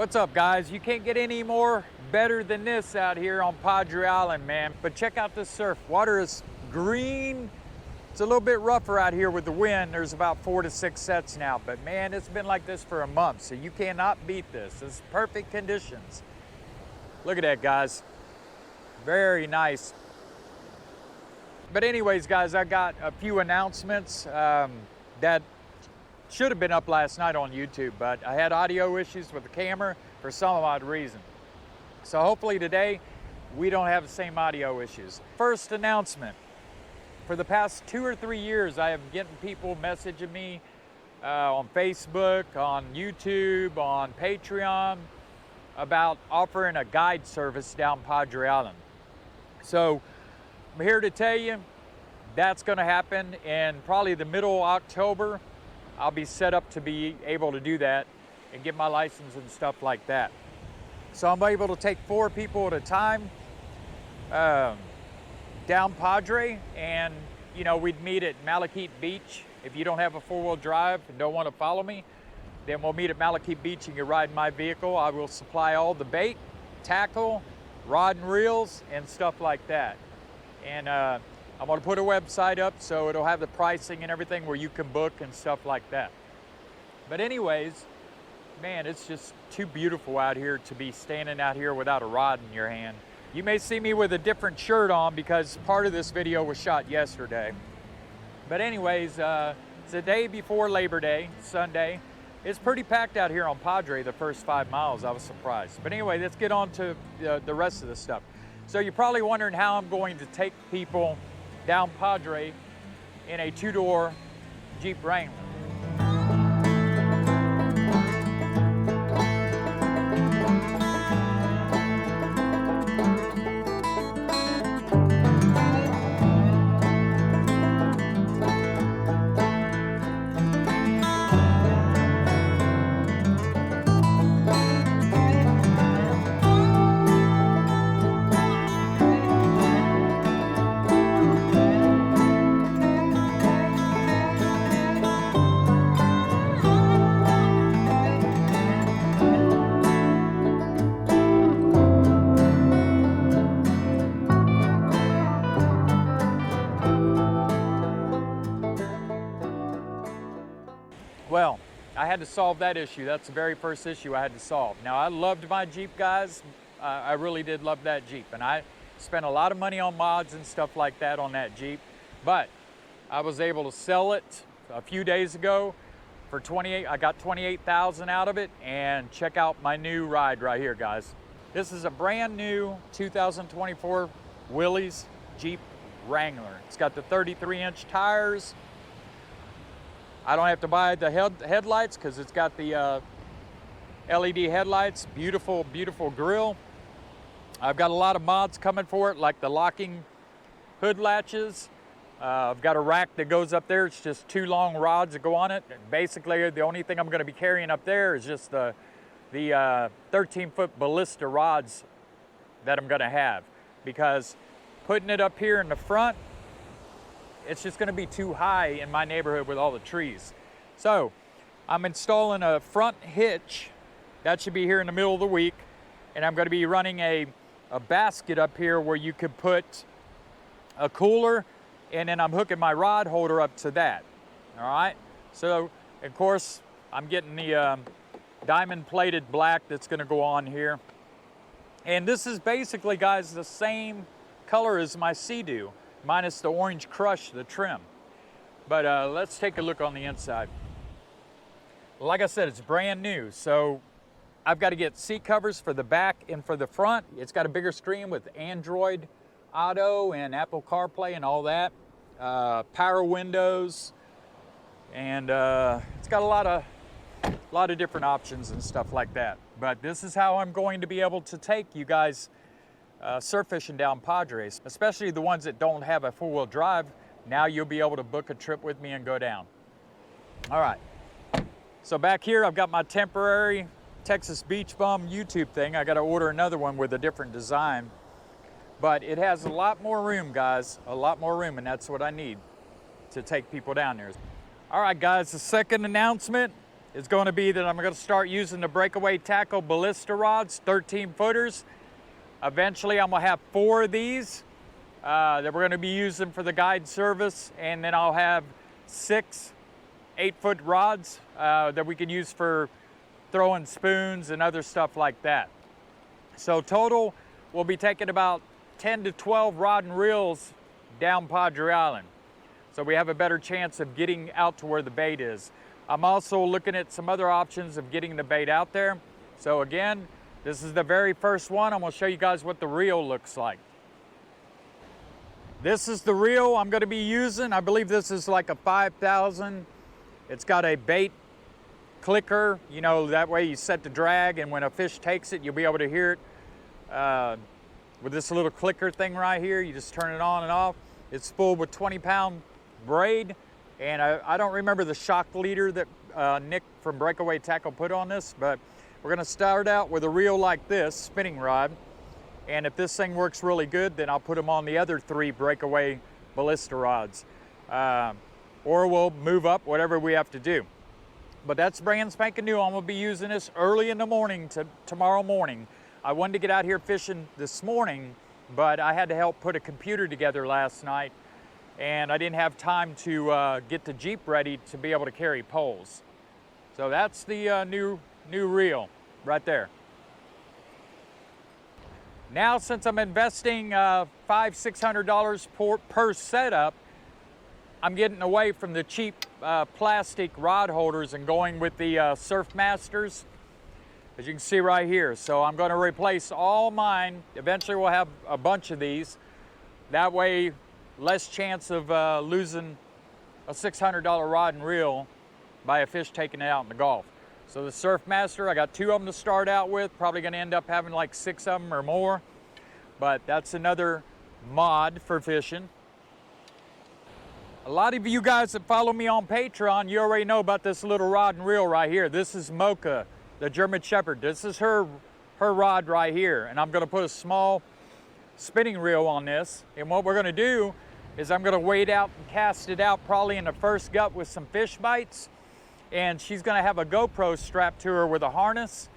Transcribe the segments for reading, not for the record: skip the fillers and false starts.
What's up, guys? You can't get any more better than this out here on Padre Island, man. But check out this surf. Water is green. It's a little bit rougher out here with the wind. There's about 4 to 6 sets now, but man, it's been like this for a month, so you cannot beat this. It's perfect conditions. Look at that, guys. Very nice. But anyways, guys, I got a few announcements that should have been up last night on YouTube, but I had audio issues with the camera for some odd reason. So hopefully today we don't have the same audio issues. First announcement. For the past 2 or 3 years, I have been getting people messaging me on Facebook, on YouTube, on Patreon about offering a guide service down Padre Island. So I'm here to tell you that's going to happen in probably the middle of October. I'll be set up to be able to do that and get my license and stuff like that. So I'm able to take 4 people at a time down Padre, and you know, we'd meet at Malachite Beach. If you don't have a 4-wheel drive and don't want to follow me, then we'll meet at Malachite Beach and you ride my vehicle. I will supply all the bait, tackle, rod and reels, and stuff like that. And I'm going to put a website up so it'll have the pricing and everything where you can book and stuff like that. But anyways, man, it's just too beautiful out here to be standing out here without a rod in your hand. You may see me with a different shirt on because part of this video was shot yesterday. But anyways, it's the day before Labor Day, Sunday. It's pretty packed out here on Padre the first 5 miles. I was surprised. But anyway, let's get on to the rest of the stuff. So you're probably wondering how I'm going to take people down Padre in a 2-door Jeep Wrangler. Well, I had to solve that issue. That's the very first issue I had to solve. Now, I loved my Jeep, guys. I really did love that Jeep. And I spent a lot of money on mods and stuff like that on that Jeep. But I was able to sell it a few days ago for I got $28,000 out of it. And check out my new ride right here, guys. This is a brand new 2024 Willys Jeep Wrangler. It's got the 33-inch tires. I don't have to buy the headlights because it's got the LED headlights. Beautiful, beautiful grille. I've got a lot of mods coming for it, like the locking hood latches. I've got a rack that goes up there. It's just 2 long rods that go on it. Basically, the only thing I'm going to be carrying up there is just the 13-foot ballista rods that I'm going to have, because putting it up here in the front, it's just going to be too high in my neighborhood with all the trees. So I'm installing a front hitch. That should be here in the middle of the week. And I'm going to be running a basket up here where you could put a cooler, and then I'm hooking my rod holder up to that. All right. So of course I'm getting the diamond plated black that's going to go on here. And this is basically, guys, the same color as my Sea-Doo, minus the orange crush, the trim. But let's take a look on the inside. Like I said, it's brand new, so I've got to get seat covers for the back and for the front. It's got a bigger screen with Android Auto and Apple CarPlay and all that. Power windows, and it's got a lot of different options and stuff like that. But this is how I'm going to be able to take you guys surf fishing down Padres, especially the ones that don't have a 4-wheel drive. Now you'll be able to book a trip with me and go down. All right, so back here I've got my temporary Texas Beach Bum YouTube thing. I got to order another one with a different design, but it has a lot more room, guys, a lot more room, and that's what I need to take people down there. All right, guys, the second announcement is going to be that I'm going to start using the Breakaway Tackle ballista rods, 13 footers. Eventually I'm going to have 4 of these that we're going to be using for the guide service, and then I'll have 6 8-foot rods that we can use for throwing spoons and other stuff like that. So total, we'll be taking about 10 to 12 rod and reels down Padre Island. So we have a better chance of getting out to where the bait is. I'm also looking at some other options of getting the bait out there. So again, this is the very first one. I'm going to show you guys what the reel looks like. This is the reel I'm going to be using. I believe this is like a 5,000. It's got a bait clicker, you know, that way you set the drag, and when a fish takes it, you'll be able to hear it with this little clicker thing right here. You just turn it on and off. It's full with 20-pound braid, and I don't remember the shock leader that Nick from Breakaway Tackle put on this, but we're going to start out with a reel like this, spinning rod, and if this thing works really good, then I'll put them on the other 3 Breakaway ballista rods, or we'll move up, whatever we have to do. But that's brand spanking new. I'm going to be using this early in the morning tomorrow morning. I wanted to get out here fishing this morning, but I had to help put a computer together last night, and I didn't have time to get the Jeep ready to be able to carry poles. So that's the new reel right there. Now, since I'm investing $500–600 per setup, I'm getting away from the cheap plastic rod holders and going with the Surf Masters, as you can see right here. So I'm going to replace all mine. Eventually we'll have a bunch of these. That way, less chance of losing a $600 rod and reel by a fish taking it out in the Gulf. So the Surf Master, I got 2 of them to start out with. Probably going to end up having like 6 of them or more. But that's another mod for fishing. A lot of you guys that follow me on Patreon, you already know about this little rod and reel right here. This is Mocha, the German Shepherd. This is her rod right here. And I'm going to put a small spinning reel on this. And what we're going to do is I'm going to wade out and cast it out probably in the first gut with some fish bites. And she's going to have a GoPro strapped to her with a harness.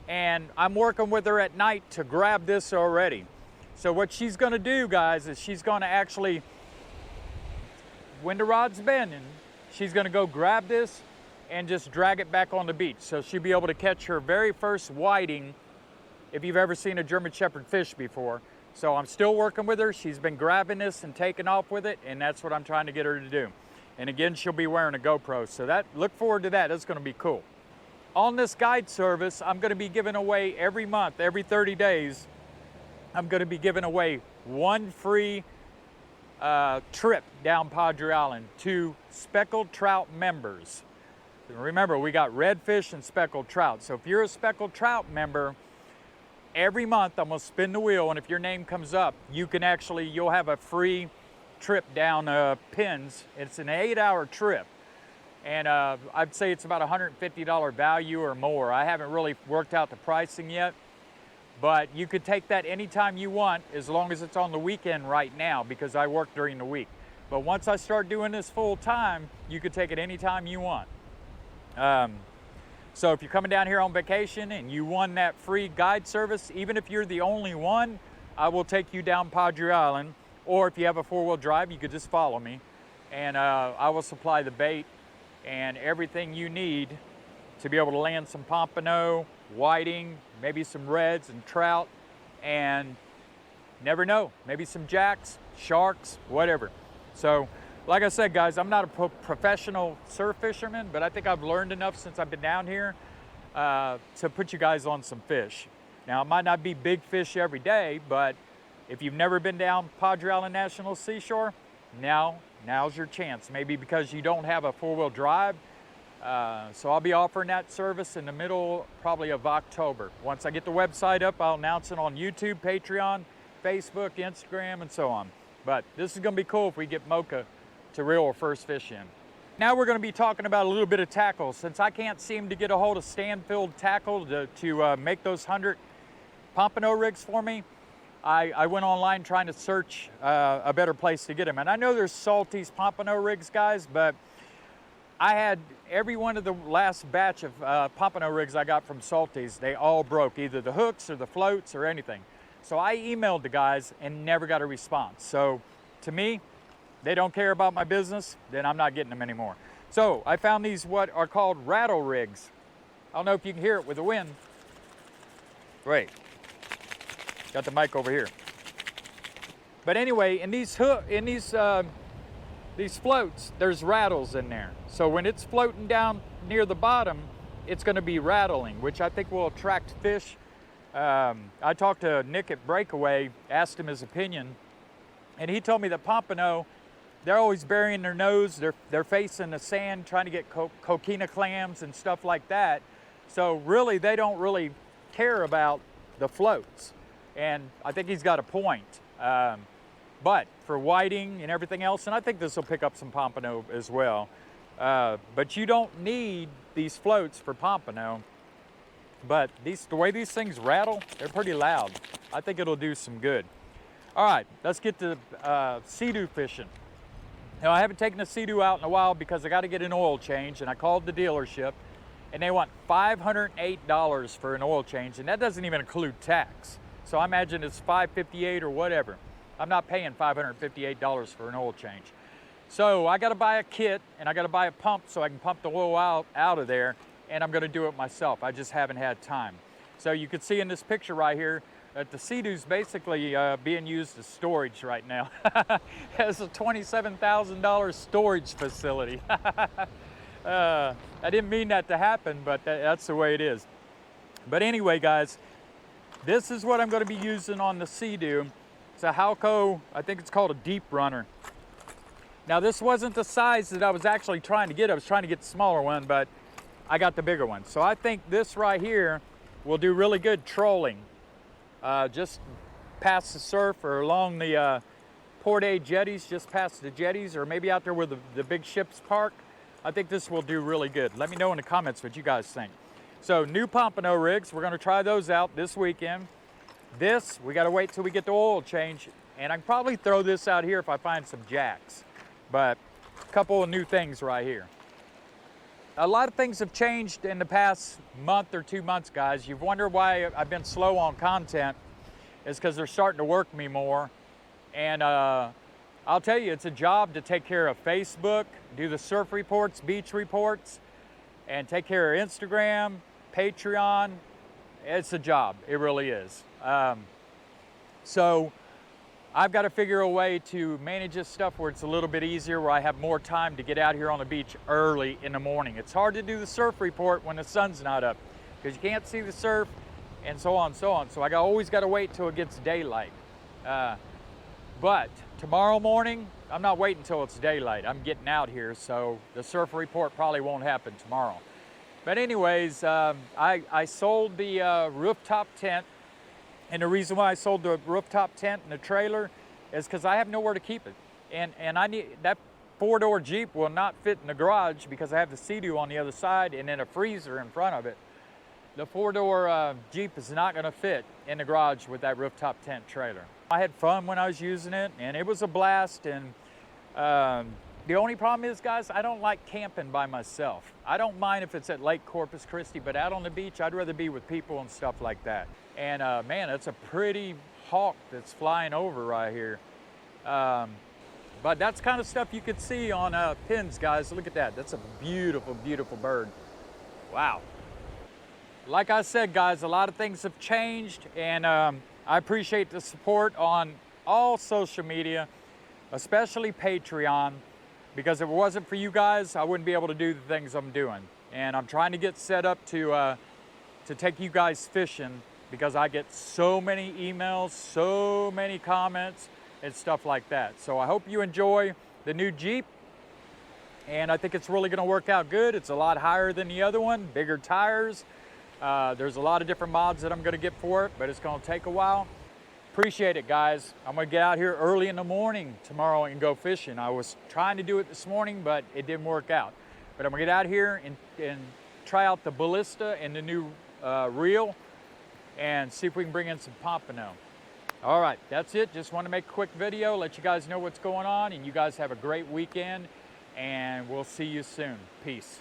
And I'm working with her at night to grab this already. So what she's going to do, guys, is she's going to actually, when the rod's bending, she's going to go grab this and just drag it back on the beach. So she'll be able to catch her very first whiting if you've ever seen a German Shepherd fish before. So I'm still working with her. She's been grabbing this and taking off with it, and that's what I'm trying to get her to do. And again, she'll be wearing a GoPro. So look forward to that. That's going to be cool. On this guide service, I'm going to be giving away every month, every 30 days, I'm going to be giving away 1 free trip down Padre Island to speckled trout members. Remember, we got redfish and speckled trout. So if you're a speckled trout member, every month I'm going to spin the wheel, and if your name comes up, you'll have a free trip down Pins. It's an 8-hour trip, and I'd say it's about $150 value or more. I haven't really worked out the pricing yet, but you could take that anytime you want, as long as it's on the weekend right now, because I work during the week. But once I start doing this full time, you could take it anytime you want. So if you're coming down here on vacation and you won that free guide service, even if you're the only one, I will take you down Padre Island. Or if you have a 4-wheel drive, you could just follow me, and I will supply the bait and everything you need to be able to land some pompano, whiting, maybe some reds and trout, and never know, maybe some jacks, sharks, whatever. So like I said, guys, I'm not a professional surf fisherman, but I think I've learned enough since I've been down here to put you guys on some fish. Now, it might not be big fish every day, but if you've never been down Padre Island National Seashore, now's your chance. Maybe because you don't have a 4-wheel drive. So I'll be offering that service in the middle probably of October. Once I get the website up, I'll announce it on YouTube, Patreon, Facebook, Instagram, and so on. But this is going to be cool if we get Mocha to reel our first fish in. Now we're going to be talking about a little bit of tackle. Since I can't seem to get a hold of stand-filled tackle to make those 100 pompano rigs for me, I went online trying to search a better place to get them. And I know there's Salty's pompano rigs, guys, but I had every one of the last batch of pompano rigs I got from Salties, they all broke, either the hooks or the floats or anything. So I emailed the guys and never got a response. So to me, they don't care about my business, then I'm not getting them anymore. So I found these what are called rattle rigs. I don't know if you can hear it with the wind. Wait, got the mic over here. But anyway, in these floats, there's rattles in there. So when it's floating down near the bottom, it's going to be rattling, which I think will attract fish. I talked to Nick at Breakaway, asked him his opinion, and he told me that pompano, they're always burying their nose, they're facing the sand, trying to get coquina clams and stuff like that. So really, they don't really care about the floats. And I think he's got a point. But for whiting and everything else, and I think this will pick up some pompano as well. But you don't need these floats for pompano. But the way these things rattle, they're pretty loud. I think it'll do some good. All right, let's get to sea-doo fishing. Now, I haven't taken a sea-doo out in a while because I got to get an oil change, and I called the dealership, and they want $508 for an oil change, and that doesn't even include tax. So I imagine it's $558 or whatever. I'm not paying $558 for an oil change. So I got to buy a kit, and I got to buy a pump so I can pump the oil out of there, and I'm going to do it myself. I just haven't had time. So you can see in this picture right here that the Sea-Doo's basically being used as storage right now. It's a $27,000 storage facility. I didn't mean that to happen, but that's the way it is. But anyway, guys, this is what I'm going to be using on the Sea-Doo. It's a Halco, I think it's called a deep runner. Now, this wasn't the size that I was actually trying to get. I was trying to get the smaller one, but I got the bigger one. So I think this right here will do really good trolling. Just past the surf or along the Port A jetties, just past the jetties, or maybe out there where the big ships park. I think this will do really good. Let me know in the comments what you guys think. So new pompano rigs, we're gonna try those out this weekend. This, we gotta wait till we get the oil change, and I can probably throw this out here if I find some jacks. But a couple of new things right here. A lot of things have changed in the past month or 2 months, guys. You've wondered why I've been slow on content. It's because they're starting to work me more. And I'll tell you, it's a job to take care of Facebook, do the surf reports, beach reports, and take care of Instagram, Patreon. It's a job, it really is. So I've got to figure a way to manage this stuff where it's a little bit easier, where I have more time to get out here on the beach early in the morning. It's hard to do the surf report when the sun's not up because you can't see the surf and so on and so on. So I always got to wait till it gets daylight. But tomorrow morning, I'm not waiting until it's daylight. I'm getting out here, so the surf report probably won't happen tomorrow. But anyways, I sold the rooftop tent. And the reason why I sold the rooftop tent and the trailer is because I have nowhere to keep it. And I need, that 4-door Jeep will not fit in the garage because I have the Sea-Doo on the other side and then a freezer in front of it. The 4-door Jeep is not gonna fit in the garage with that rooftop tent trailer. I had fun when I was using it, and it was a blast. And the only problem is, guys, I don't like camping by myself. I don't mind if it's at Lake Corpus Christi, but out on the beach, I'd rather be with people and stuff like that. And man, it's a pretty hawk that's flying over right here. But that's kind of stuff you could see on pins, guys. Look at that. That's a beautiful, beautiful bird. Wow. Like I said, guys, a lot of things have changed, and I appreciate the support on all social media, especially Patreon, because if it wasn't for you guys, I wouldn't be able to do the things I'm doing. And I'm trying to get set up to take you guys fishing, because I get so many emails, so many comments, and stuff like that. So I hope you enjoy the new Jeep, and I think it's really gonna work out good. It's a lot higher than the other one, bigger tires. There's a lot of different mods that I'm gonna get for it, but it's gonna take a while. Appreciate it, guys. I'm gonna get out here early in the morning tomorrow and go fishing. I was trying to do it this morning, but it didn't work out. But I'm gonna get out here and try out the Ballista and the new reel, and see if we can bring in some pompano. All right, that's it. Just want to make a quick video, let you guys know what's going on, and you guys have a great weekend. and we'll see you soon. Peace.